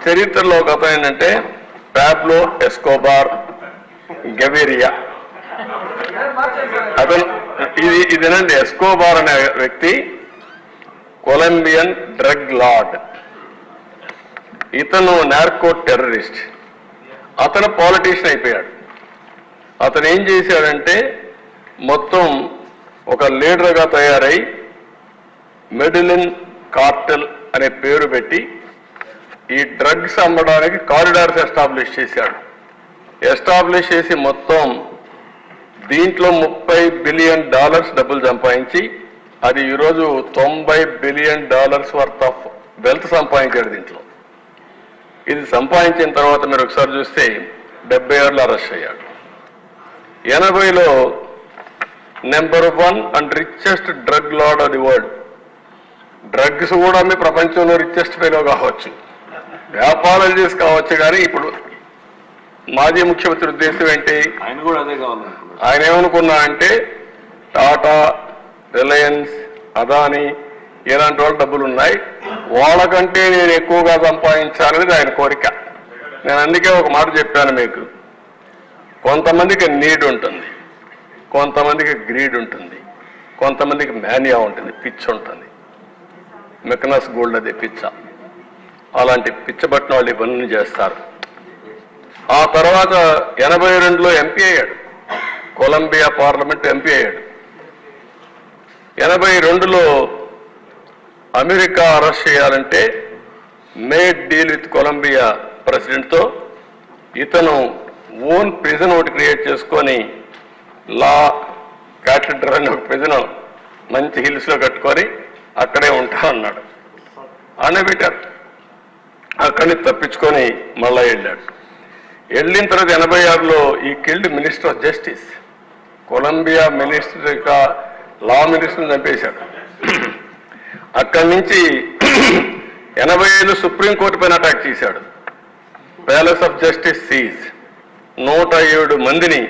చరిత్రలో ఒక అతను ఏంటంటే పాబ్లో ఎస్కోబార్ గవేరియా. అతను ఇదేనండి, ఎస్కోబార్ అనే వ్యక్తి కొలంబియన్ డ్రగ్ లార్డ్. ఇతను నార్కో టెర్రరిస్ట్. అతను పాలిటీషియన్ అయిపోయాడు. అతను ఏం చేశాడంటే మొత్తం ఒక లీడర్గా తయారై మెడిలిన్ కార్టెల్ అనే పేరు పెట్టి ఈ డ్రగ్స్ అమ్మడానికి కారిడార్స్ ఎస్టాబ్లిష్ చేశాడు. ఎస్టాబ్లిష్ చేసి మొత్తం దీంట్లో $30 బిలియన్ డబ్బులు సంపాదించి అది ఈరోజు $90 బిలియన్ వర్త్ ఆఫ్ వెల్త్ సంపాదించాడు దీంట్లో. ఇది సంపాదించిన తర్వాత మీరు ఒకసారి చూస్తే 76లో అరెస్ట్ అయ్యాడు. 80లో #1 and richest drug lord of the world. Drugs కూడా మీ ప్రపంచంలో రిచెస్ట్ ఫెలో కావచ్చు, వ్యాపారాలు చేసి కావచ్చు. కానీ ఇప్పుడు మాజీ ముఖ్యమంత్రి ఉద్దేశం ఏంటి? ఆయన కూడా అదే కావాలి. ఆయన ఏమనుకున్నా అంటే టాటా, రిలయన్స్, అదానీ ఇలాంటి వాళ్ళు డబ్బులు ఉన్నాయి, వాళ్ళకంటే నేను ఎక్కువగా సంపాదించాలనేది ఆయన కోరిక. నేను అందుకే ఒక మాట చెప్పాను మీకు, కొంతమందికి నీడ్ ఉంటుంది, కొంతమందికి గ్రీడ్ ఉంటుంది, కొంతమందికి మేనియా ఉంటుంది, పిచ్చ ఉంటుంది. మెకనస్ గోల్డ్ అదే పిచ్చ. అలాంటి పిచ్చబట్టిన వాళ్ళు ఇవన్నీ చేస్తారు. ఆ తర్వాత 82లో ఎంపీ అయ్యాడు, కొలంబియా పార్లమెంట్ ఎంపీ అయ్యాడు. 82లో అమెరికా అరెస్ట్ చేయాలంటే మేడ్ డీల్ విత్ కొలంబియా ప్రెసిడెంట్తో ఇతను ఓన్ ప్రిజన్ ఒకటి క్రియేట్ చేసుకొని లా క్యాథెడ్రల్ అనే ఒక ప్రిజన్ మంచి హిల్స్లో కట్టుకొని అక్కడే ఉంటా అన్నాడు. అనే పెట్టారు. అక్కడిని తప్పించుకొని మళ్ళా వెళ్ళాడు. వెళ్ళిన తర్వాత 86లో ఈ killed minister of justice. Colombia minister law మినిస్టర్ని చంపేశాడు. అక్కడి నుంచి 85లో సుప్రీంకోర్టు పైన అటాక్ చేశాడు. Palace of justice siege. 107 మందిని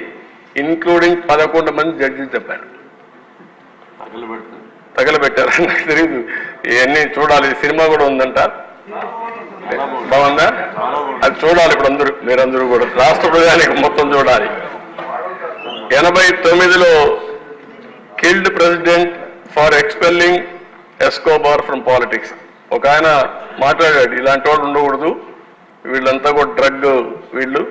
ఇన్క్లూడింగ్ 11 మంది జడ్జిలు చెప్పాడు. తగలబెట్టారు. నాకు తెలియదు, ఇవన్నీ చూడాలి. సినిమా కూడా ఉందంట, బాగుందా? అది చూడాలి ఇప్పుడు మీరందరూ కూడా, రాష్ట్ర ప్రజానికి మొత్తం చూడాలి. 89లో killed president for expelling Escobar from politics. ఒక ఆయన మాట్లాడాడు, ఇలాంటి వాళ్ళు ఉండకూడదు, వీళ్ళంతా కూడా డ్రగ్ వీళ్ళు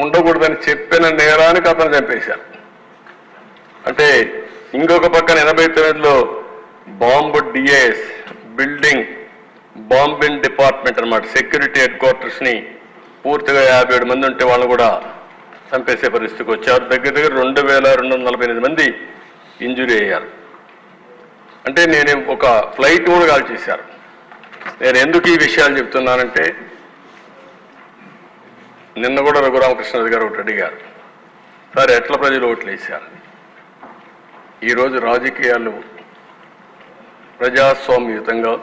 ఉండకూడదని చెప్పిన నేరానికి అతను చంపేశారు. అంటే ఇంకొక పక్కన 89లో bomb DAS building bombing department అన్నమాట, సెక్యూరిటీ హెడ్ క్వార్టర్స్ని పూర్తిగా 57 మంది ఉంటే వాళ్ళు కూడా చంపేసే పరిస్థితికి వచ్చారు. దగ్గర 2248 మంది ఇంజురీ అయ్యారు. అంటే నేను ఒక ఫ్లైట్ కూడా కాల్ చేశారు. నేను ఎందుకు ఈ విషయాలు చెప్తున్నానంటే నిన్న కూడా రఘురామకృష్ణరాజు గారు ఒకటి అడిగారు, సార్ ఎట్లా ప్రజలు ఓట్లు వేశారు? ఈరోజు రాజకీయాలు ప్రజాస్వామ్యయుతంగా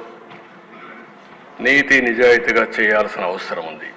నీతి నిజాయితీగా చేయాల్సిన అవసరం ఉంది.